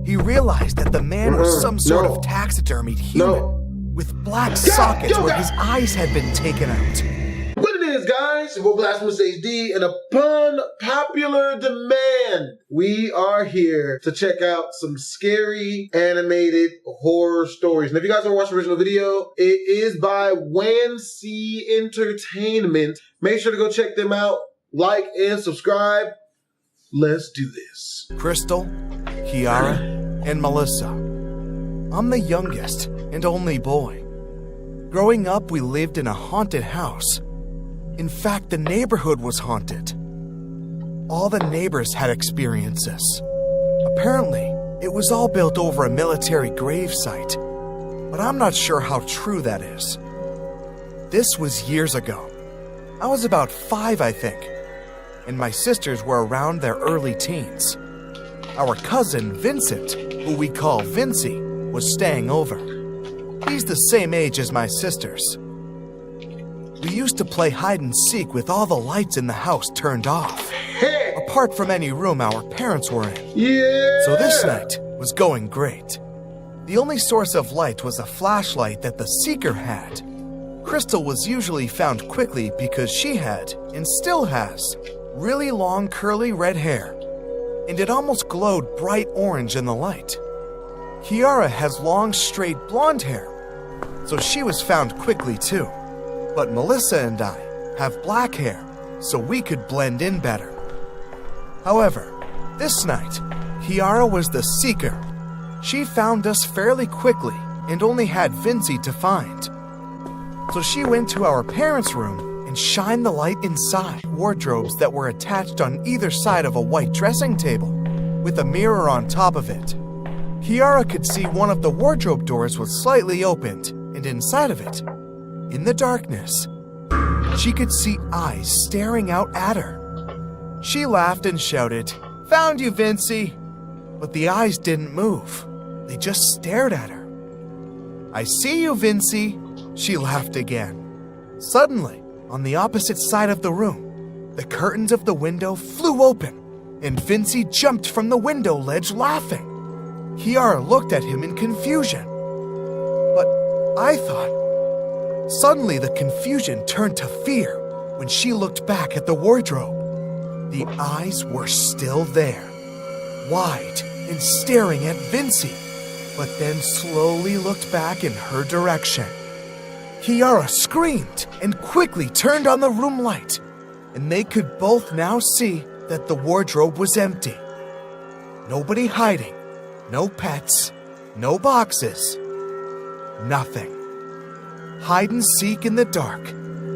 he realized that the man was some sort of taxidermied human with black sockets where his eyes had been taken out. What it is, guys? It's Blastphamoushd, and upon popular demand, we are here to check out some scary animated horror stories. And if you guys want to watch the original video, it is by WANC Entertainment. Make sure to go check them out, like and subscribe. Let's do this. Crystal, Kiara, and Melissa. I'm the youngest and only boy. Growing up, we lived in a haunted house. In fact, the neighborhood was haunted. All the neighbors had experiences. Apparently, it was all built over a military grave site, but I'm not sure how true that is. This was years ago. I was about 5, I think, and my sisters were around their early teens. Our cousin, Vincent, who we call Vincy, was staying over. He's the same age as my sisters. We used to play hide and seek with all the lights in the house turned off, apart from any room our parents were in. Yeah! So this night was going great. The only source of light was a flashlight that the seeker had. Crystal was usually found quickly because she had, and still has, really long curly red hair, and it almost glowed bright orange in the light. Kiara has long straight blonde hair, so she was found quickly too. But Melissa and I have black hair, so we could blend in better. However, this night, Kiara was the seeker. She found us fairly quickly and only had Vincy to find. So she went to our parents' room and shined the light inside wardrobes that were attached on either side of a white dressing table with a mirror on top of it. Kiara could see one of the wardrobe doors was slightly opened, and inside of it, in the darkness, she could see eyes staring out at her. She laughed and shouted, "Found you, Vincy!" But the eyes didn't move. They just stared at her. "I see you, Vincy!" She laughed again. Suddenly, on the opposite side of the room, the curtains of the window flew open, and Vincy jumped from the window ledge laughing. Kiara looked at him in confusion. But I thought... Suddenly, the confusion turned to fear when she looked back at the wardrobe. The eyes were still there, wide and staring at Vincy, but then slowly looked back in her direction. Kiara screamed and quickly turned on the room light, and they could both now see that the wardrobe was empty. Nobody hiding, no pets, no boxes, nothing. Hide and seek in the dark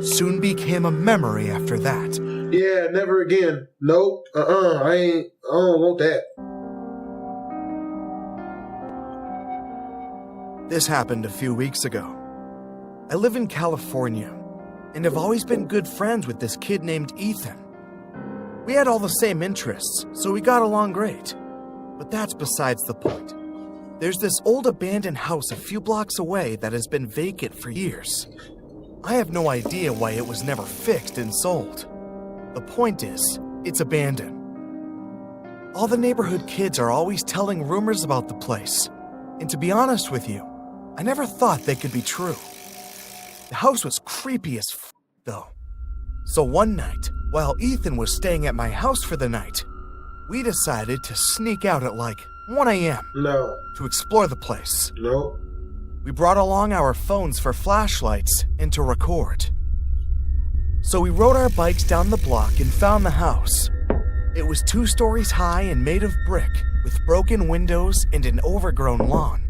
soon became a memory after that. Yeah, never again. Nope. I don't want that. This happened a few weeks ago. I live in California and have always been good friends with this kid named Ethan. We had all the same interests, so we got along great. But that's besides the point. There's this old abandoned house a few blocks away that has been vacant for years. I have no idea why it was never fixed and sold. The point is, it's abandoned. All the neighborhood kids are always telling rumors about the place. And to be honest with you, I never thought they could be true. The house was creepy as though. So one night, while Ethan was staying at my house for the night, we decided to sneak out at like 1 a.m. No. to explore the place. No. We brought along our phones for flashlights and to record. So we rode our bikes down the block and found the house. It was 2 stories high and made of brick, with broken windows and an overgrown lawn.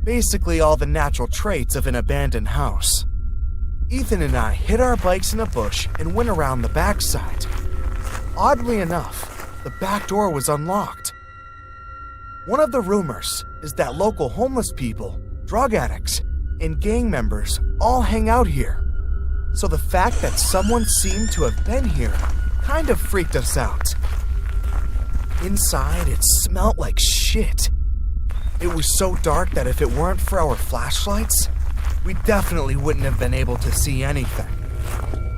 Basically all the natural traits of an abandoned house. Ethan and I hid our bikes in a bush and went around the backside. Oddly enough, the back door was unlocked. One of the rumors is that local homeless people, drug addicts, and gang members all hang out here. So the fact that someone seemed to have been here kind of freaked us out. Inside, it smelled like shit. It was so dark that if it weren't for our flashlights, we definitely wouldn't have been able to see anything.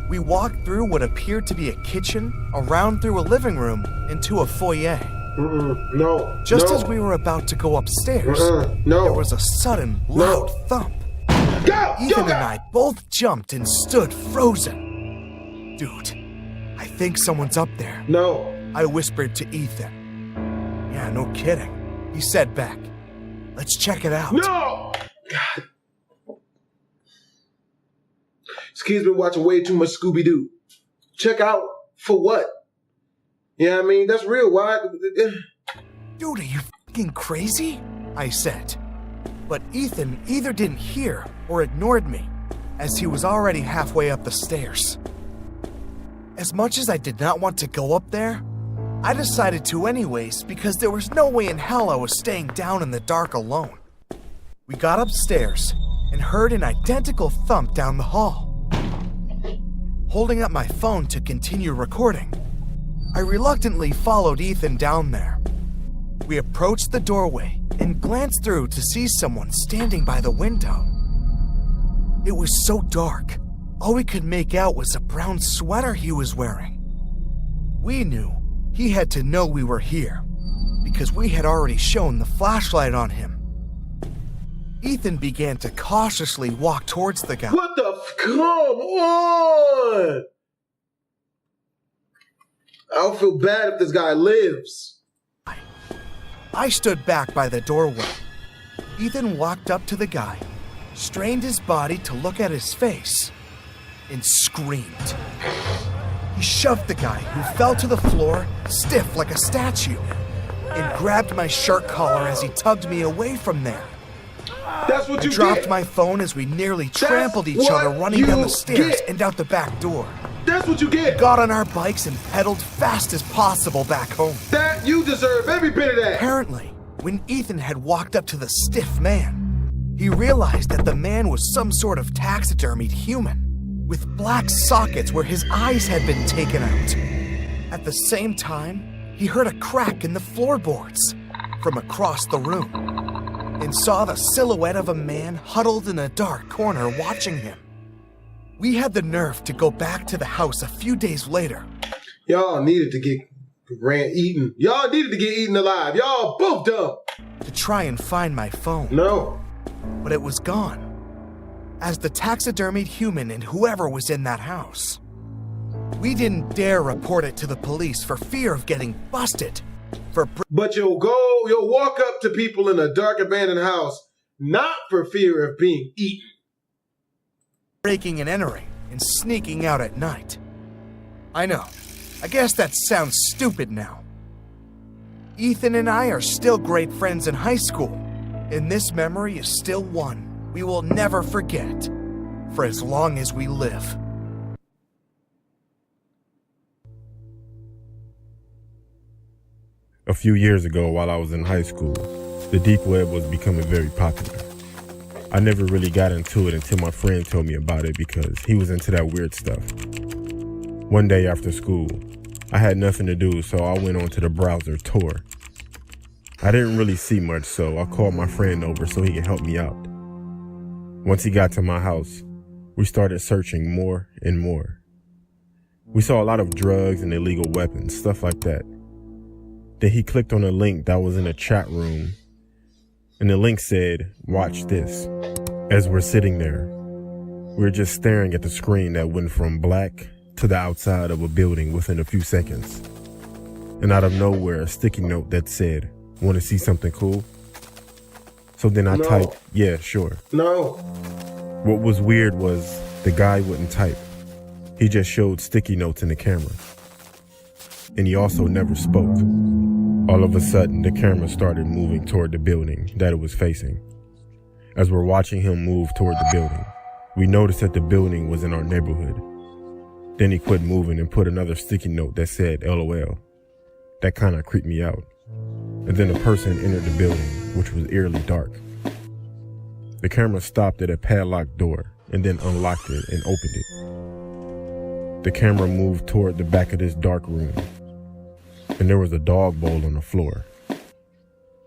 We walked through what appeared to be a kitchen, around through a living room, into a foyer. No. Just no. as we were about to go upstairs, No. there was a sudden, loud thump. Go! Ethan and I both jumped and stood frozen. Dude, I think someone's up there. No. I whispered to Ethan. Yeah, no kidding. He said back, let's check it out. No! God. This kid's been watching way too much Scooby-Doo. Check out for what? Yeah, I mean, that's real. Why? Dude, are you fucking crazy? I said. But Ethan either didn't hear or ignored me, as he was already halfway up the stairs. As much as I did not want to go up there, I decided to anyways because there was no way in hell I was staying down in the dark alone. We got upstairs and heard an identical thump down the hall. Holding up my phone to continue recording, I reluctantly followed Ethan down there. We approached the doorway and glanced through to see someone standing by the window. It was so dark, all we could make out was a brown sweater he was wearing. We knew he had to know we were here, because we had already shown the flashlight on him. Ethan began to cautiously walk towards the guy. What the come on! I'll feel bad if this guy lives. I stood back by the doorway. Ethan walked up to the guy, strained his body to look at his face, and screamed. He shoved the guy, who fell to the floor, stiff like a statue, and grabbed my shirt collar as he tugged me away from there. That's what I you dropped get. my phone as we nearly trampled each other running down the stairs and out the back door. That's what you get. Got on our bikes and pedaled fast as possible back home. That you deserve every bit of that. Apparently, when Ethan had walked up to the stiff man, he realized that the man was some sort of taxidermied human, with black sockets where his eyes had been taken out. At the same time, he heard a crack in the floorboards from across the room, and saw the silhouette of a man huddled in a dark corner watching him. We had the nerve to go back to the house a few days later. Y'all needed to get eaten. Y'all needed to get eaten alive. Y'all both dumb. To try and find my phone. No. But it was gone, as the taxidermied human and whoever was in that house. We didn't dare report it to the police for fear of getting busted. But you'll walk up to people in a dark abandoned house, not for fear of being eaten. Breaking and entering and sneaking out at night. I know, I guess that sounds stupid now. Ethan and I are still great friends in high school, and this memory is still one we will never forget for as long as we live. A few years ago, while I was in high school, the deep web was becoming very popular. I never really got into it until my friend told me about it because he was into that weird stuff. One day after school, I had nothing to do, so I went onto the browser Tor. I didn't really see much, so I called my friend over so he could help me out. Once he got to my house, we started searching more and more. We saw a lot of drugs and illegal weapons, stuff like that. Then he clicked on a link that was in a chat room, and the link said, "Watch this." As we're sitting there, we're just staring at the screen that went from black to the outside of a building within a few seconds. And out of nowhere, a sticky note that said, "Want to see something cool?" So then I typed, "Yeah, sure." No. What was weird was the guy wouldn't type. He just showed sticky notes in the camera. And he also never spoke. All of a sudden, the camera started moving toward the building that it was facing. As we're watching him move toward the building, we noticed that the building was in our neighborhood. Then he quit moving and put another sticky note that said LOL. That kind of creeped me out. And then a person entered the building, which was eerily dark. The camera stopped at a padlocked door and then unlocked it and opened it. The camera moved toward the back of this dark room, and there was a dog bowl on the floor.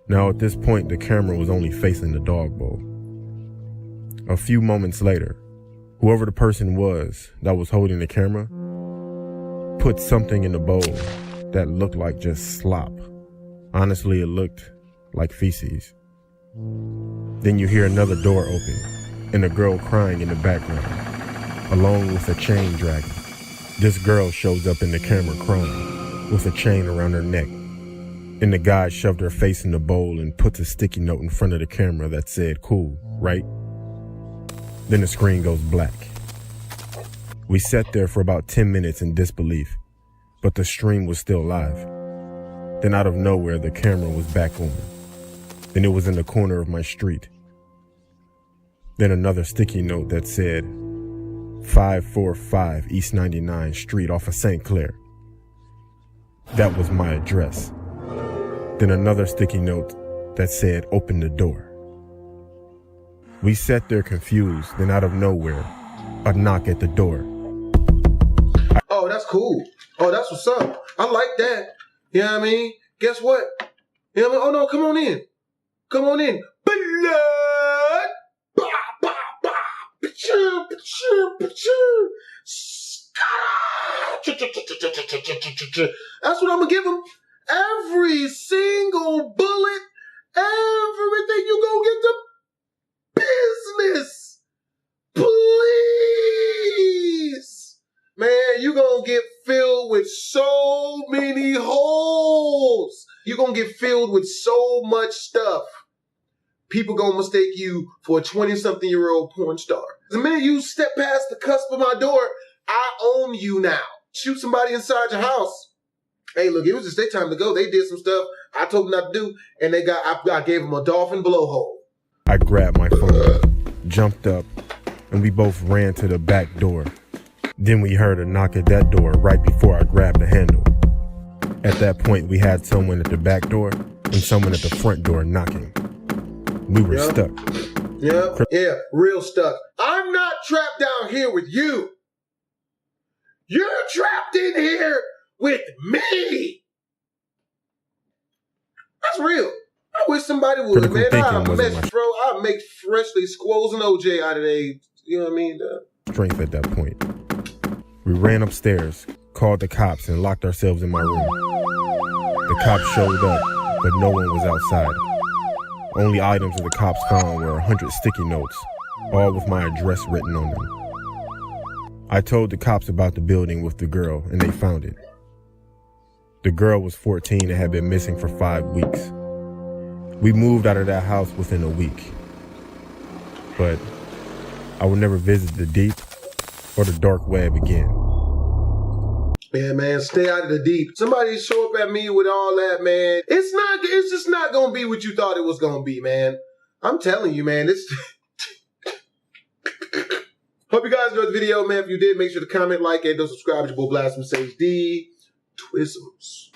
Now at this point, the camera was only facing the dog bowl. A few moments later, whoever the person was that was holding the camera put something in the bowl that looked like just slop. Honestly, it looked like feces. Then you hear another door open and a girl crying in the background, along with a chain dragging. This girl shows up in the camera crying, with a chain around her neck. And the guy shoved her face in the bowl and puts a sticky note in front of the camera that said, "Cool, right?" Then the screen goes black. We sat there for about 10 minutes in disbelief, but the stream was still live. Then out of nowhere, the camera was back on. Then it was in the corner of my street. Then another sticky note that said, 545 East 99th Street off of St. Clair. That was my address. Then another sticky note that said, "Open the door." We sat there confused, then out of nowhere, a knock at the door. Oh, that's cool. Oh, that's what's up. I like that. You know what I mean? Guess what? You know what I mean? Oh, no, come on in. Come on in. Blood! Bah, bah, bah. Pachoo, pachoo, pachoo. That's what I'm going to give him. Every single bullet, everything, you gonna get the business. Please. Man, you gonna get filled with so many holes. You gonna get filled with so much stuff. People gonna mistake you for a 20-something-year-old porn star. The minute you step past the cusp of my door, I own you now. Shoot somebody inside your house. Hey, look, it was just their time to go. They did some stuff I told them not to do, and I gave them a dolphin blowhole. I grabbed my phone, jumped up, and we both ran to the back door. Then we heard a knock at that door right before I grabbed the handle. At that point, we had someone at the back door and someone at the front door knocking. We were stuck. Yeah, real stuck. I'm not trapped down here with you. You're trapped in here with me. That's real. I wish somebody would, man. I'll make freshly squoze and OJ out of they, you know what I mean? Strength at that point. We ran upstairs, called the cops, and locked ourselves in my room. The cops showed up, but no one was outside. Only items that the cops found were 100 sticky notes, all with my address written on them. I told the cops about the building with the girl, and they found it. The girl was 14 and had been missing for 5 weeks. We moved out of that house within a week. But I would never visit the deep or the dark web again. Yeah, man, stay out of the deep. Somebody show up at me with all that, man. It's just not gonna be what you thought it was gonna be, man. I'm telling you, man, Hope you guys enjoyed the video, man. If you did, make sure to comment, like, and don't subscribe to your boy Blastphamoushd. Twisms.